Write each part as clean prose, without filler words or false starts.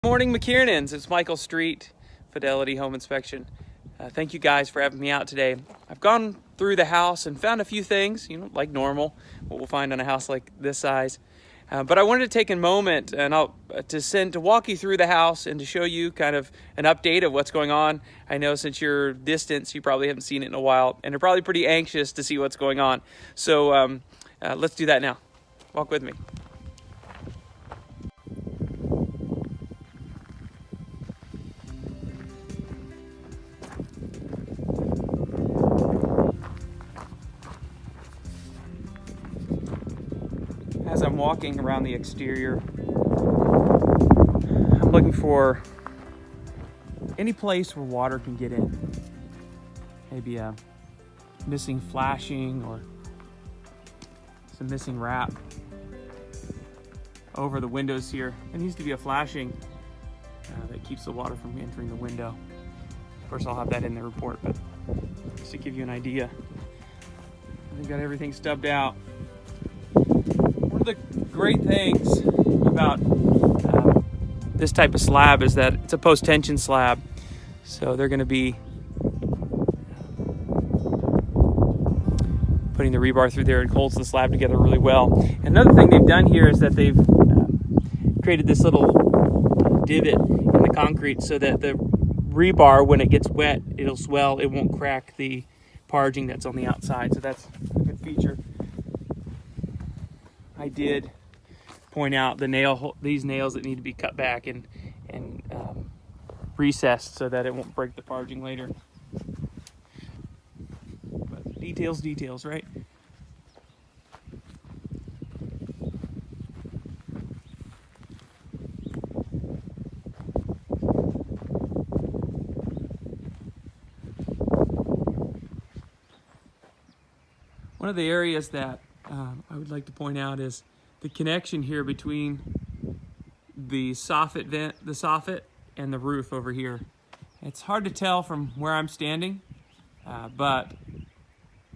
Morning, McKiernans. It's Michael Street, Fidelity Home Inspection. Thank you guys for having me out today. I've gone through the house and found a few things, like normal, what we'll find on a house like this size. But I wanted to take a moment and to walk you through the house and to show you kind of an update of what's going on. I know since you're distant, you probably haven't seen it in a while, and are probably pretty anxious to see what's going on. So let's do that now. Walk with me. As I'm walking around the exterior, I'm looking for any place where water can get in. Maybe a missing flashing or some missing wrap over the windows here. There needs to be a flashing that keeps the water from entering the window. Of course, I'll have that in the report, but just to give you an idea. They've got everything stubbed out. One of the great things about this type of slab is that it's a post-tension slab. So they're going to be putting the rebar through there. It holds the slab together really well. Another thing they've done here is that they've created this little divot in the concrete so that the rebar, when it gets wet, it'll swell. It won't crack the parging that's on the outside. So that's a good feature. I did point out these nails that need to be cut back and recessed so that it won't break the parging later. But details, right? One of the areas that I would like to point out is the connection here between the soffit and the roof over here. It's hard to tell from where I'm standing, but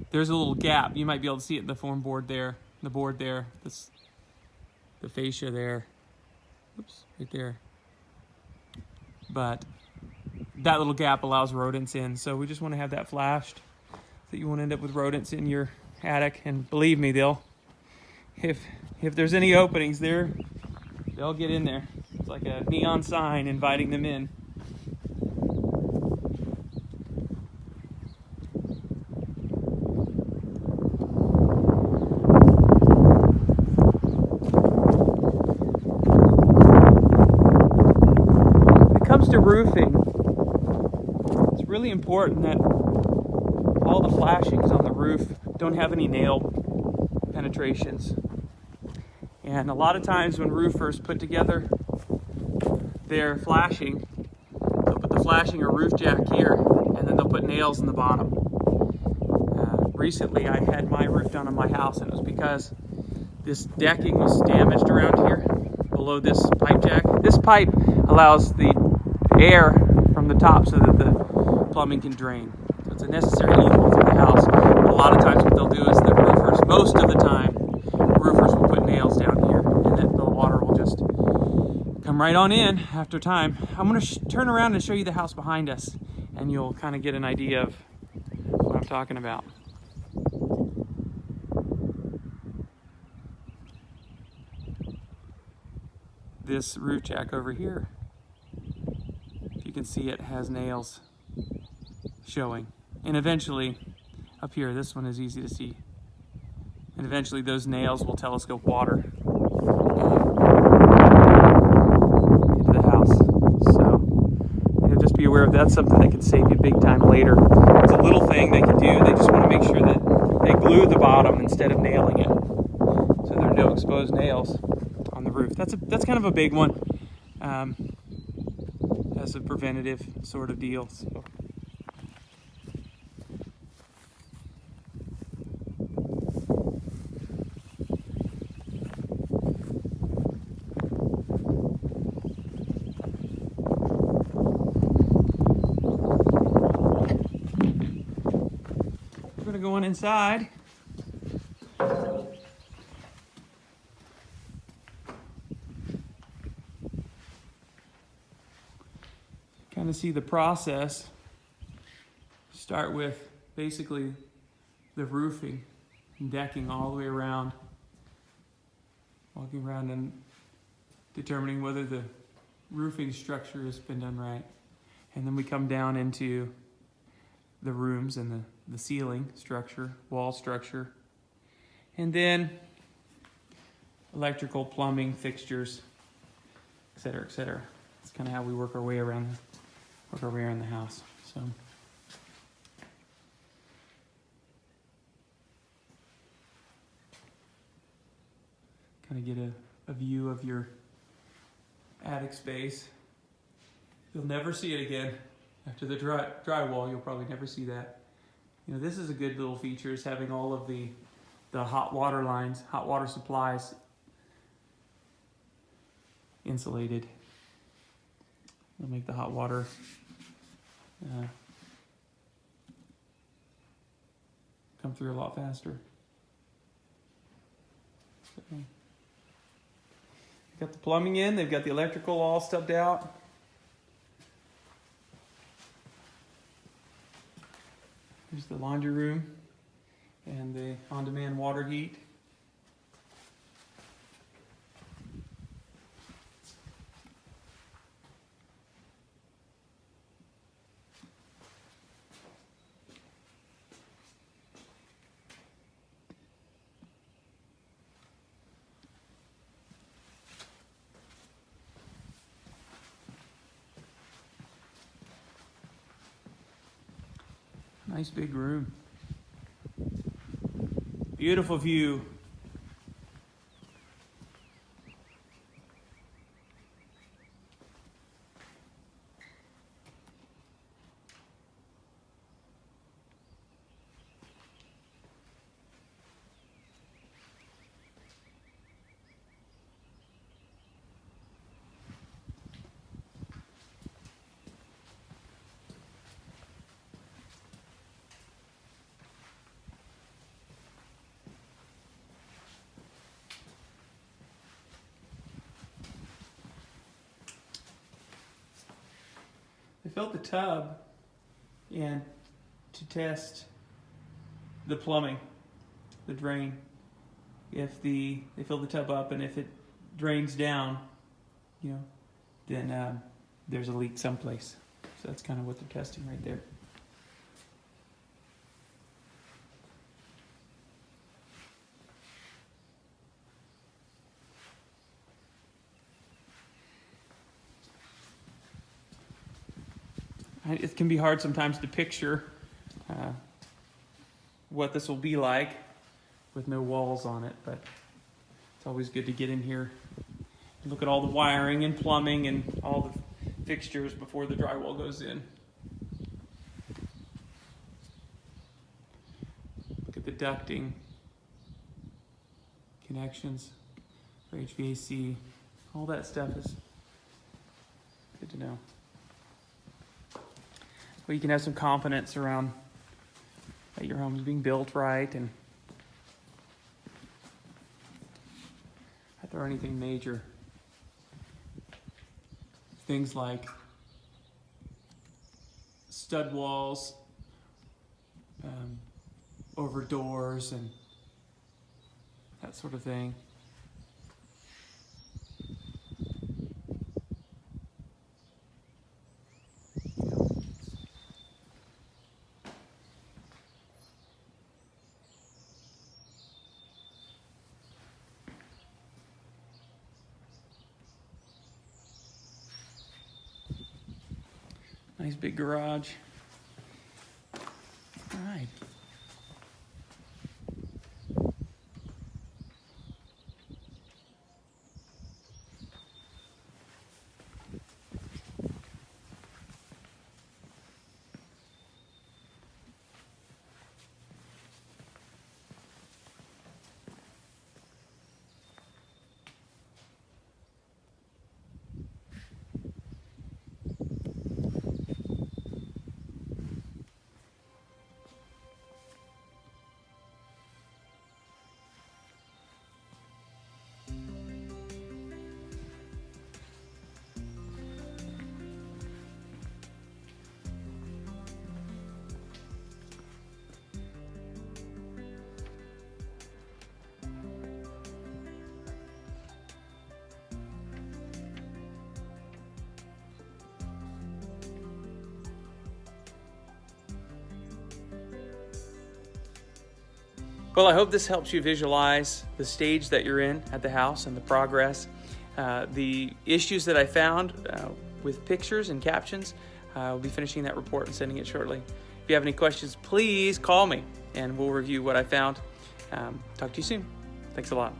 there's a little gap. You might be able to see it in the form board there, the board there, the fascia there. Oops, right there. But that little gap allows rodents in, so we just want to have that flashed, so you won't end up with rodents in your attic. And believe me, if there's any openings there, they'll get in there. It's like a neon sign inviting them in. When it comes to roofing, it's really important that all the flashings on the roof don't have any nail penetrations. And a lot of times when roofers put together their flashing, they'll put the flashing or roof jack here, and then they'll put nails in the bottom. Recently I had my roof done on my house, and it was because this decking was damaged around here below this pipe jack. This pipe allows the air from the top so that the plumbing can drain. So it's a necessary evil through the house. But a lot of times what they'll do is the roofers, most of the time, roofers will put nails down here, and then the water will just come right on in after time. I'm going to turn around and show you the house behind us, and you'll kind of get an idea of what I'm talking about. This roof jack over here, if you can see it, has nails showing. And eventually, up here, this one is easy to see. And eventually those nails will telescope water into the house. So just be aware of that. Something that can save you big time later. It's a little thing they can do. They just want to make sure that they glue the bottom instead of nailing it, so there are no exposed nails on the roof. That's kind of a big one. As a preventative sort of deal. So. We're going to go on inside. kind of see the process. Start with basically the roofing and decking all the way around. Walking around and determining whether the roofing structure has been done right. And then we come down into the rooms and the ceiling structure, wall structure. And then electrical, plumbing, fixtures, et cetera, et cetera. That's kind of how we work our way around the house. So kind of get a view of your attic space. You'll never see it again. After the drywall, you'll probably never see that. You know, this is a good little feature, is having all of the hot water lines, hot water supplies insulated. It'll make the hot water come through a lot faster. So, they've got the plumbing in, they've got the electrical all stubbed out. Here's the laundry room and the on-demand water heat. Nice big room. Beautiful view. They filled the tub and to test the plumbing, the drain. If they fill the tub up and if it drains down, you know, then there's a leak someplace. So that's kind of what they're testing right there. It can be hard sometimes to picture what this will be like with no walls on it, but it's always good to get in here and look at all the wiring and plumbing and all the fixtures before the drywall goes in. Look at the ducting, connections for HVAC, all that stuff is good to know. Well, you can have some confidence around that your home is being built right and if there are anything major. Things like stud walls over doors and that sort of thing. Nice big garage. All right. Well, I hope this helps you visualize the stage that you're in at the house and the progress. The issues that I found with pictures and captions, I'll be finishing that report and sending it shortly. If you have any questions, please call me and we'll review what I found. Talk to you soon. Thanks a lot.